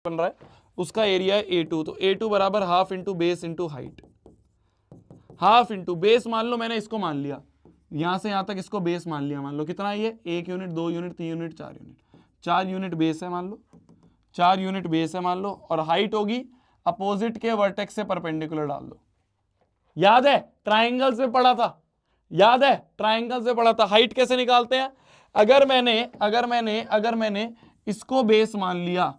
बन रहा है उसका एरिया है A2, तो A2 बराबर half into base into height, half into base मान लो मैंने इसको मान लिया, यहां से यहां तक इसको बेस मान लिया, मान लो कितना है ये 1 unit 2 unit 3 unit 4 unit, 4 unit base है मान लो, 4 यूनिट बेस है मान लो, और हाइट होगी अपोजिट के वर्टेक्स से परपेंडिकुलर डाल दो। याद है ट्राइंगल से पढ़ा था, याद है ट्राइंगल से पढ़ा था। हाइट कैसे निकालते हैं, अगर मैंने इसको बेस मान लिया,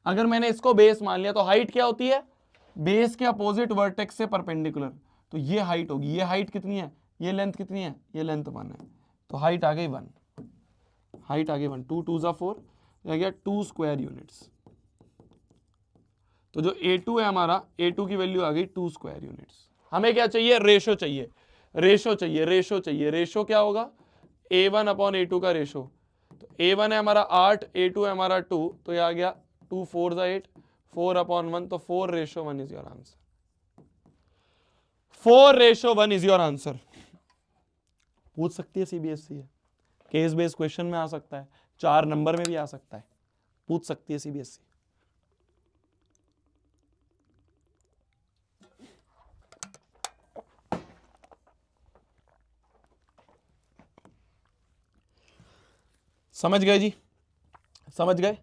अगर मैंने इसको बेस मान लिया तो हाइट क्या होती है, बेस के अपोजिट वर्टेक्स से परपेंडिकुलर, तो ये हाइट होगी, ये हाइट कितनी है, ये लेंथ कितनी है, ये लेंथ 1 है, तो हाइट आ गई 1, हाइट आ गई 1, 2 2 जा 4, आ गया 2 स्क्वायर यूनिट्स। तो जो A2 है हमारा, A2 की वैल्यू आ गई 2 स्क्वायर यूनिट्स। हमें क्या चाहिए, रेशो चाहिए, रेशो चाहिए, रेशो चाहिए। रेशो क्या होगा, A1 अपॉन A2 का रेशो, तो A1 है हमारा 8, A2 है हमारा 2, तो ये आ गया 2 4 8, 4 अपॉन 1, तो 4:1 is your answer, 4:1 is your answer. पूछ सकती है सीबीएसई है, केस बेस्ड क्वेश्चन में आ सकता है, 4 नंबर में भी आ सकता है, पूछ सकती है सीबीएसई। समझ गए जी, समझ गए।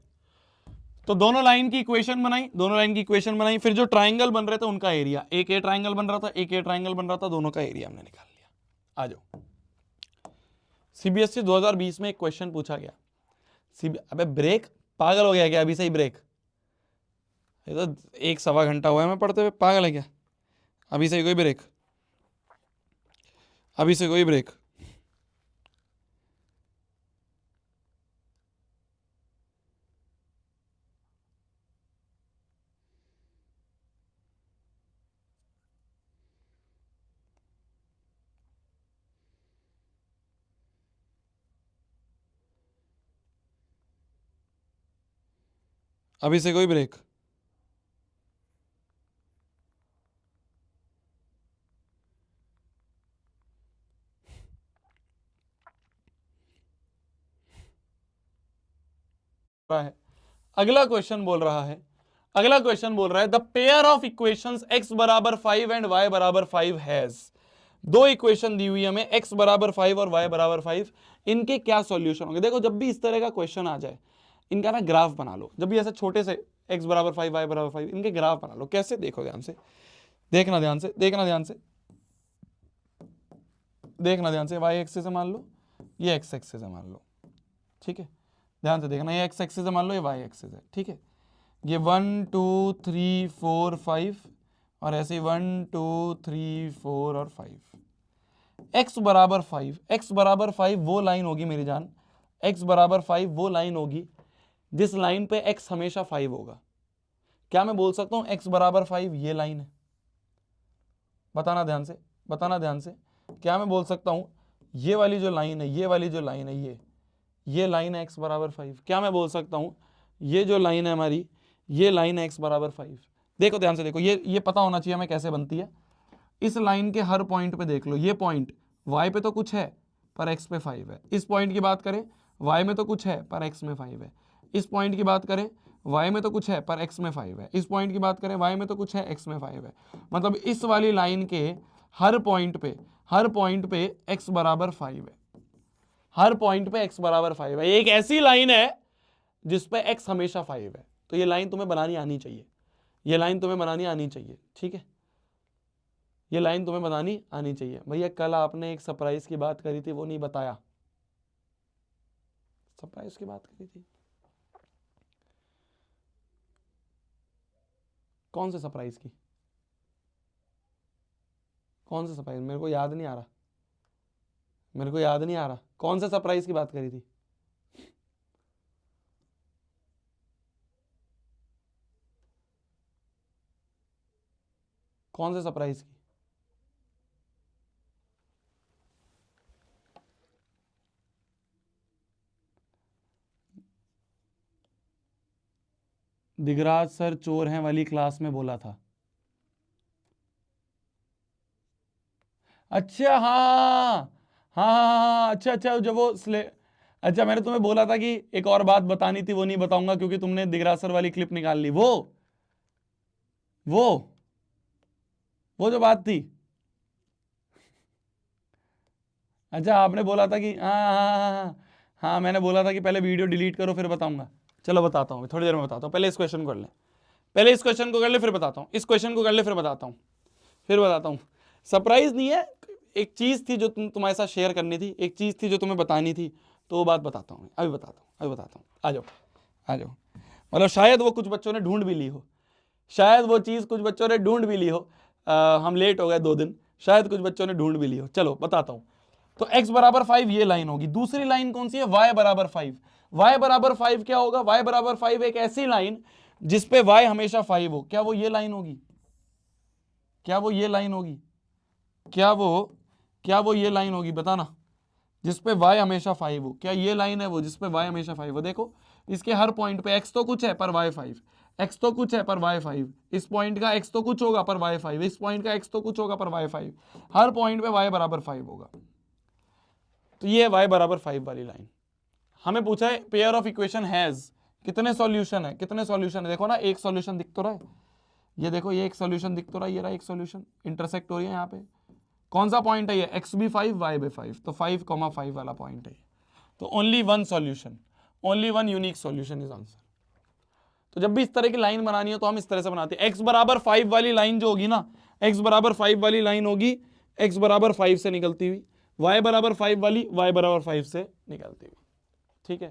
तो दोनों लाइन की इक्वेशन बनाई, दोनों लाइन की इक्वेशन बनाई, फिर जो ट्राइंगल बन रहे थे उनका एरिया, एक ए ट्राइंगल बन रहा था, एक ए ट्राइंगल बन रहा था, दोनों का एरिया हमने निकाल लिया। आ जाओ, सीबीएसई 2020 में एक क्वेश्चन पूछा गया, अबे ब्रेक, पागल हो गया क्या अभी से ही ब्रेक, ये तो 1-1.25 घंटा हुआ है मैं पढ़ते हुए, पागल है क्या, अभी से कोई ब्रेक, अभी से कोई ब्रेक। अभी से कोई ब्रेक, है। अगला क्वेश्चन बोल रहा है, अगला क्वेश्चन बोल रहा है the pair of equations x बराबर 5 एंड y बराबर 5 हैज, दो इक्वेशन दी हुई है हमें, x बराबर 5 और y बराबर 5, इनके क्या सॉल्यूशन होंगे। देखो जब भी इस तरह का क्वेश्चन आ जाए, इनका ना ग्राफ बना लो, जब भी ऐसे छोटे से x बराबर 5 y बराबर 5, इनके ग्राफ बना लो। कैसे, देखो ध्यान से, देखना ध्यान से, देखना ध्यान से, देखना ध्यान से, y एक्सिस से मान लो, ये x एक्सिस है मान लो, ठीक है, ध्यान से देखना, ये x एक्सिस है मान लो, ये y एक्सिस है, ठीक है, ये 1 2 3 4 5 और ऐसे 1 2 3 4 और 5, x बराबर 5, x बराबर 5 वो लाइन होगी मेरी जान, x बराबर 5 वो लाइन होगी जिस लाइन पे x हमेशा 5 होगा। क्या मैं बोल सकता हूं x बराबर 5 ये लाइन है, बताना ध्यान से, बताना ध्यान से, क्या मैं बोल सकता हूं ये वाली जो लाइन है, ये वाली जो लाइन है, ये लाइन है x बराबर 5, क्या मैं बोल सकता हूं ये जो लाइन है हमारी, ये लाइन है x बराबर 5। देखो ध्यान से देखो, ये पता होना चाहिए हमें कैसे बनती है। इस लाइन के हर पॉइंट पे देख लो, ये पॉइंट y पे तो कुछ है पर x पे 5 है, इस पॉइंट की बात करें y में तो कुछ है पर x में 5 है, इस पॉइंट की बात करें y में तो कुछ है पर x में 5 है, इस पॉइंट की बात करें y में तो कुछ है x में 5 है, मतलब इस वाली लाइन के हर पॉइंट पे, हर पॉइंट पे x बराबर 5 है, हर पॉइंट पे x बराबर 5 है। ये एक ऐसी लाइन है जिसपे x हमेशा 5 है, तो ये लाइन तुम्हें बनानी आनी चाहिए, ये लाइन तुम्हें बनानी आनी चाहिए, ठीक है, ये लाइन तुम्हें बनानी आनी चाहिए। भैया कल आपने एक सरप्राइज की बात करी थी, वो नहीं बताया, सरप्राइज की बात करी थी, कौन से सरप्राइज की, कौन से सरप्राइज, मेरे को याद नहीं आ रहा, मेरे को याद नहीं आ रहा, कौन से सरप्राइज की बात करी थी, कौन से सरप्राइज की, दिगराज सर चोर हैं वाली क्लास में बोला था। अच्छा हाँ हाँ हाँ हाँ, अच्छा अच्छा, जब वो अच्छा मैंने तुम्हें बोला था कि एक और बात बतानी थी, वो नहीं बताऊंगा क्योंकि तुमने दिगरासर वाली क्लिप निकाल ली। वो जो बात थी। अच्छा आपने बोला था कि हाँ, मैंने बोला था कि पहले वीडियो डिलीट करो फिर बताऊंगा। चलो बताता हूँ, थोड़ी देर में बताता हूँ, पहले इस क्वेश्चन को कर ले, पहले इस क्वेश्चन को कर ले फिर बताता हूँ, इस क्वेश्चन को कर ले फिर बताता हूँ। सरप्राइज नहीं है, एक चीज थी जो तुम्हारे साथ शेयर करनी थी, एक चीज थी जो तुम्हें बतानी थी, तो वो बात बताता हूँ, अभी बताता हूँ। आ जाओ। मतलब शायद वो कुछ बच्चों ने ढूंढ भी ली हो, शायद वो चीज कुछ बच्चों ने ढूंढ भी ली हो। हम लेट हो गए 2 दिन, शायद कुछ बच्चों ने ढूंढ भी ली हो। चलो बताता हूं। तो x बराबर 5 ये लाइन होगी। दूसरी लाइन कौन सी है? y बराबर 5। y बराबर 5 क्या होगा? y बराबर 5 एक ऐसी लाइन जिसपे y हमेशा 5 हो। क्या वो ये लाइन होगी? क्या वो ये लाइन होगी? क्या वो ये लाइन होगी? बताना। जिसपे y हमेशा 5 हो, क्या ये लाइन है वो जिसपे y हमेशा 5 हो? देखो इसके हर पॉइंट पे x तो कुछ है पर y 5, x तो कुछ है पर y 5, इस पॉइंट का x तो कुछ होगा पर y 5, इस पॉइंट का x तो कुछ होगा पर y 5, हर पॉइंट पे y बराबर 5 होगा। तो ये y बराबर 5 वाली लाइन। हमें पूछा है पेयर ऑफ इक्वेशन हैज कितने सॉल्यूशन है, कितने सॉल्यूशन है? देखो ना एक सॉल्यूशन दिख तो रहा है, ये देखो ये एक सॉल्यूशन दिख तो रहा है, ये रहा एक सॉल्यूशन, इंटरसेक्ट हो रही है यहाँ पे। कौन सा पॉइंट है ये? x भी 5 y भी 5, तो 5,5 वाला पॉइंट है। तो only one solution, only one unique solution is answer. तो जब भी इस तरह की लाइन बनानी हो तो हम इस तरह से बनाते हैं। x बराबर 5 वाली लाइन जो होगी ना, x बराबर 5 वाली लाइन होगी x बराबर 5 से निकलती हुई, y बराबर 5 वाली y बराबर 5 से निकलती हुई। ठीक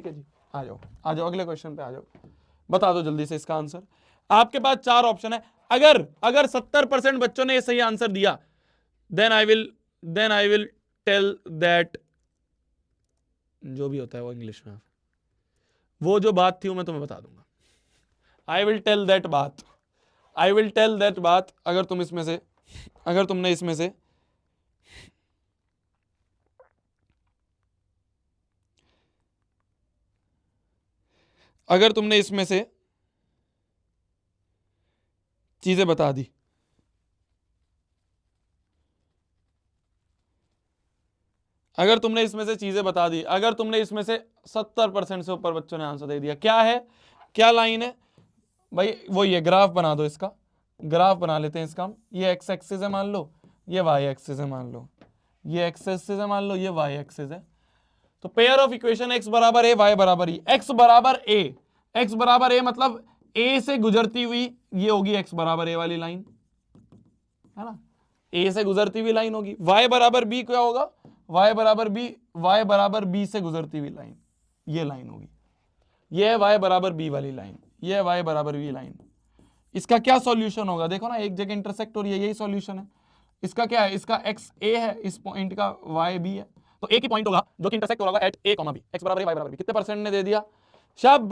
है जी। आ जाओ अगले क्वेश्चन पे आ जाओ, बता दो जल्दी से इसका आंसर। आपके पास 4 ऑप्शन है। अगर 70% बच्चों ने ये सही आंसर दिया, then I will tell that, जो भी होता है वो इंग्लिश में, वो जो बात थी वो मैं तुम्हें बता दूंगा। I will tell that बात। अगर तुमने इसमें से चीजें बता दी, अगर तुमने इसमें से 70% से ऊपर बच्चों ने आंसर दे दिया, क्या लाइन है भाई? वो ये ग्राफ बना दो, इसका ग्राफ बना लेते हैं इसका हम। ये x एक्सिस है मान लो, ये y एक्सिस है मान लो, ये x एक्सिस है मान लो, ये y एक्सिस है। तो पेयर ऑफ इक्वेशन x बराबर a y बराबर e, x बराबर a मतलब a से गुजरती हुई ये होगी x बराबर a वाली लाइन, है ना? a से गुजरती हुई लाइन होगी। y बराबर b क्या होगा? y बराबर b से गुजरती हुई लाइन, ये लाइन होगी। ये है y बराबर b वाली लाइन, ये है y बराबर b लाइन। इसका क्या सॉल्यूशन होगा? देखो ना एक जगह इंटरसेक्ट हो रही है, यही सॉल्यूशन है। इसका क्या है? इसका x a है, इस पॉइंट का y b है, तो एक ही पॉइंट होगा जो कि इंटरसेक्ट होगा एट a, b। x बराबर a y बराबर b। कितने परसेंट ने दे दिया? शाबाश।